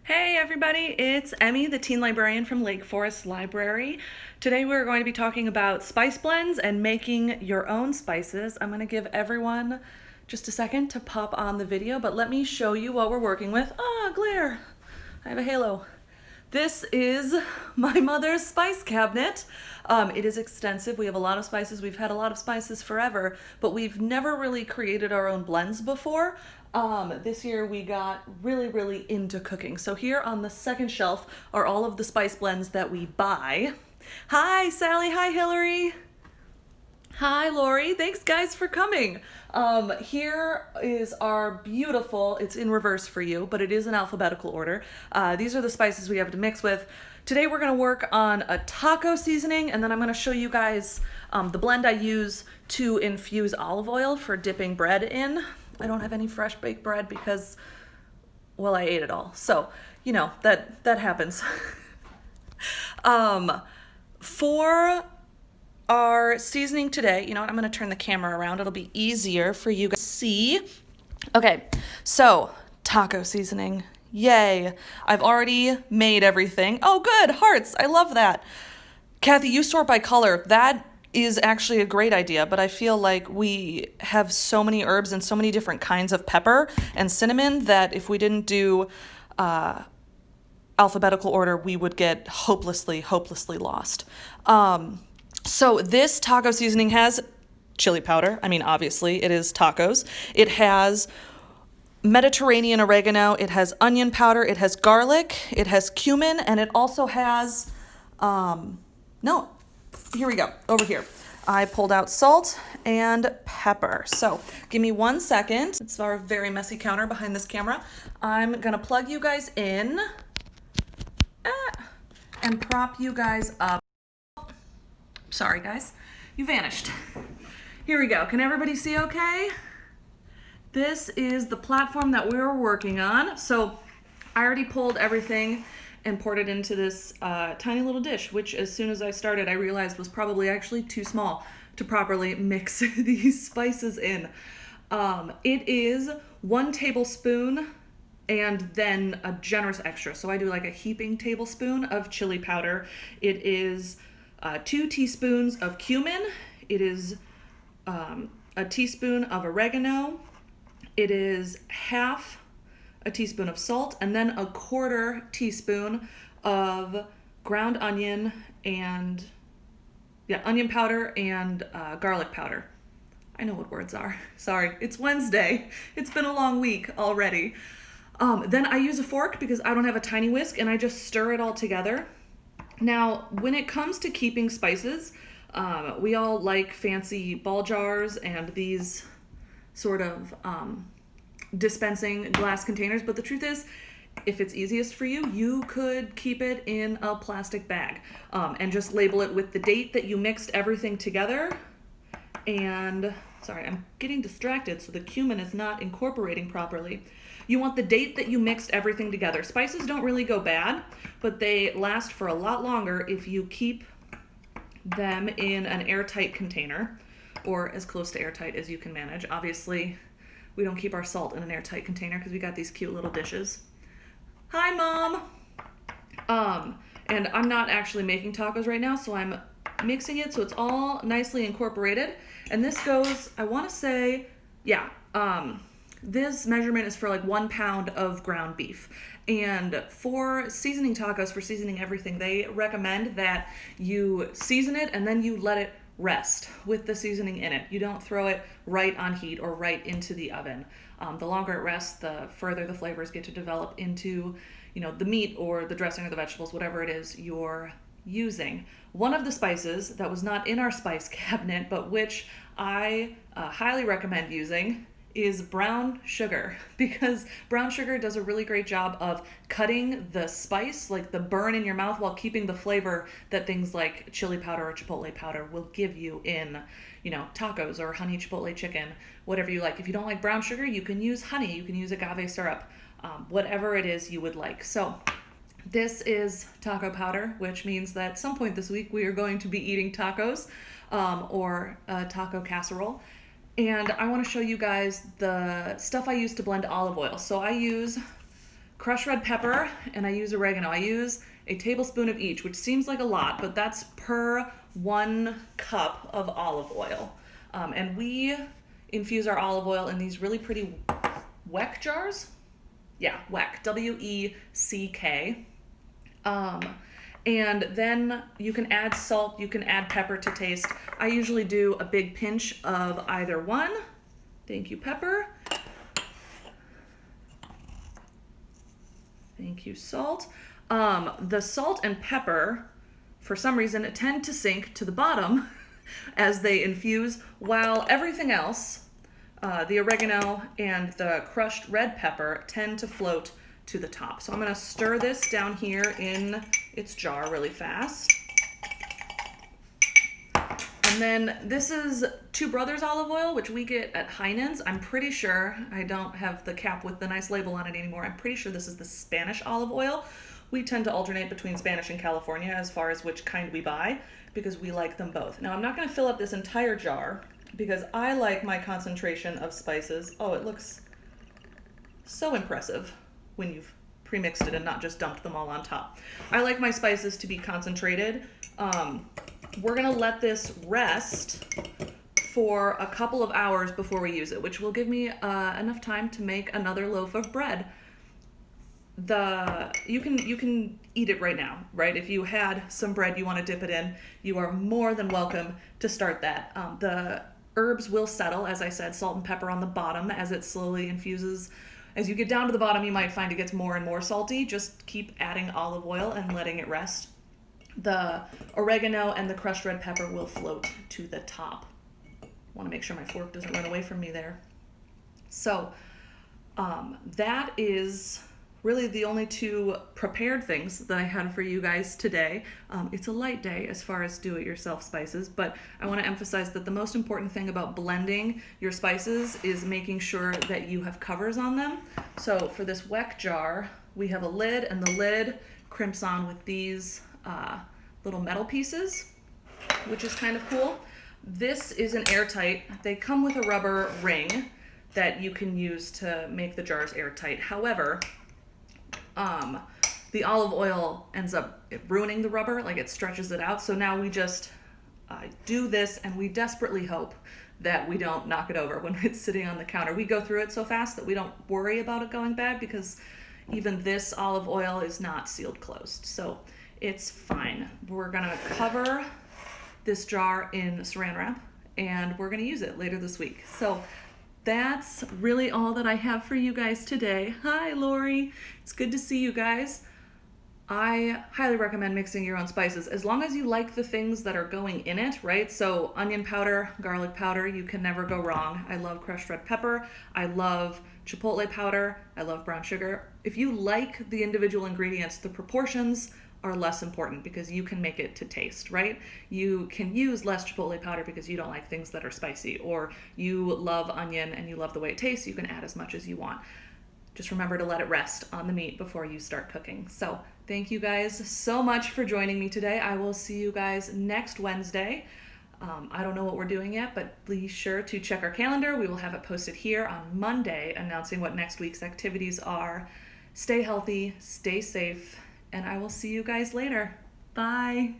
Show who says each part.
Speaker 1: Hey everybody, it's Emmy, the teen librarian from Lake Forest Library. Today we're going to be talking about spice blends and making your own spices. I'm going to give everyone just a second to pop on the video, but let me show you what we're working with. Glare! I have a halo. This is my mother's spice cabinet. It is extensive. We have a lot of spices. We've had a lot of spices forever, but we've never really created our own blends before. This year we got really into cooking. So here on the second shelf are all of the spice blends that we buy. Hi, Sally. Hi, Hillary. Hi, Lori. Thanks, guys, for coming. Here is our beautiful, it's in reverse for you, but it is in alphabetical order. These are the spices we have to mix with. Today we're going to work on a taco seasoning, and then I'm going to show you guys the blend I use to infuse olive oil for dipping bread in. I don't have any fresh baked bread because, well, I ate it all. So, you know, that happens. For our seasoning today, you know what, I'm going to turn the camera around. It'll be easier for you guys to see. Okay, so taco seasoning. Yay. I've already made everything. Oh, good. Hearts. I love that. Kathy, you sort by color. That is actually a great idea, but I feel like we have so many herbs and so many different kinds of pepper and cinnamon that if we didn't do alphabetical order, we would get hopelessly lost. So this taco seasoning has chili powder. I mean, obviously, it is tacos. It has Mediterranean oregano. It has onion powder. It has garlic. It has cumin. And it also has, no, here we go, over here. I pulled out salt and pepper. So give me 1 second. It's our very messy counter behind this camera. I'm going to plug you guys in and prop you guys up. Sorry, guys. You vanished. Here we go. Can everybody see okay? This is the platform that we're working on. So I already pulled everything and poured it into this tiny little dish, which as soon as I started, I realized was probably actually too small to properly mix these spices in. It is 1 tablespoon and then a generous extra. So I do like a heaping tablespoon of chili powder. It is 2 teaspoons of cumin. It is a teaspoon of oregano. It is half a teaspoon of salt, and then a 1/4 teaspoon of ground onion and, onion powder and garlic powder. I know what words are. Sorry, it's Wednesday. It's been a long week already. Then I use a fork because I don't have a tiny whisk, and I just stir it all together. Now, when it comes to keeping spices, we all like fancy ball jars and these sort of dispensing glass containers, but the truth is, if it's easiest for you, you could keep it in a plastic bag and just label it with the date that you mixed everything together. And, sorry, I'm getting distracted, so the cumin is not incorporating properly. You want the date that you mixed everything together. Spices don't really go bad, but they last for a lot longer if you keep them in an airtight container, or as close to airtight as you can manage. Obviously, we don't keep our salt in an airtight container because we got these cute little dishes. Hi, Mom! And I'm not actually making tacos right now, so I'm mixing it so it's all nicely incorporated. And this goes, I want to say, this measurement is for like 1 pound of ground beef. And for seasoning tacos, for seasoning everything, they recommend that you season it and then you let it rest with the seasoning in it. You don't throw it right on heat or right into the oven. The longer it rests, the further the flavors get to develop into, the meat or the dressing or the vegetables, whatever it is you're using. One of the spices that was not in our spice cabinet, but which I highly recommend using, is brown sugar, because brown sugar does a really great job of cutting the spice, like the burn in your mouth, while keeping the flavor that things like chili powder or chipotle powder will give you in, tacos or honey chipotle chicken, whatever you like. If you don't like brown sugar, you can use honey, you can use agave syrup, whatever it is you would like. So this is taco powder, which means that at some point this week we are going to be eating tacos or a taco casserole. And I want to show you guys the stuff I use to blend olive oil. So I use crushed red pepper, and I use oregano. I use a tablespoon of each, which seems like a lot, but that's per 1 cup of olive oil. And we infuse our olive oil in these really pretty Weck jars. Yeah, Weck, W-E-C-K. And then you can add salt, you can add pepper to taste. I usually do a big pinch of either one. Thank you, pepper. Thank you, salt. The salt and pepper, for some reason, tend to sink to the bottom as they infuse, while everything else, the oregano and the crushed red pepper, tend to float to the top. So I'm going to stir this down here in its jar really fast. And then this is Two Brothers olive oil, which we get at Heinen's. I'm pretty sure, I don't have the cap with the nice label on it anymore. I'm pretty sure this is the Spanish olive oil. We tend to alternate between Spanish and California as far as which kind we buy, because we like them both. Now I'm not going to fill up this entire jar because I like my concentration of spices. Oh, it looks so impressive when you've pre-mixed it and not just dumped them all on top. I like my spices to be concentrated. We're gonna let this rest for a couple of hours before we use it, which will give me enough time to make another loaf of bread. You can eat it right now, right? If you had some bread you want to dip it in, you are more than welcome to start that. The herbs will settle, as I said, salt and pepper on the bottom as it slowly infuses. As you get down to the bottom, you might find it gets more and more salty. Just keep adding olive oil and letting it rest. The oregano and the crushed red pepper will float to the top. Want to make sure my fork doesn't run away from me there. So that is really the only two prepared things that I had for you guys today. It's a light day as far as do-it-yourself spices, but I want to emphasize that the most important thing about blending your spices is making sure that you have covers on them. So for this Weck jar, we have a lid, and the lid crimps on with these little metal pieces, which is kind of cool. This is an airtight. They come with a rubber ring that you can use to make the jars airtight. However, the olive oil ends up ruining the rubber, like it stretches it out. So now we just do this, and we desperately hope that we don't knock it over when it's sitting on the counter. We go through it so fast that we don't worry about it going bad, because even this olive oil is not sealed closed. So it's fine. We're gonna cover this jar in saran wrap, and we're gonna use it later this week. So that's really all that I have for you guys today. Hi, Lori. It's good to see you guys. I highly recommend mixing your own spices, as long as you like the things that are going in it, right? So onion powder, garlic powder, you can never go wrong. I love crushed red pepper. I love chipotle powder. I love brown sugar. If you like the individual ingredients, the proportions are less important, because you can make it to taste, right? You can use less chipotle powder because you don't like things that are spicy, or you love onion and you love the way it tastes. You can add as much as you want. Just remember to let it rest on the meat before you start cooking. So thank you guys so much for joining me today. I will see you guys next Wednesday. I don't know what we're doing yet, but be sure to check our calendar. We will have it posted here on Monday, announcing what next week's activities are. Stay healthy, stay safe, and I will see you guys later. Bye.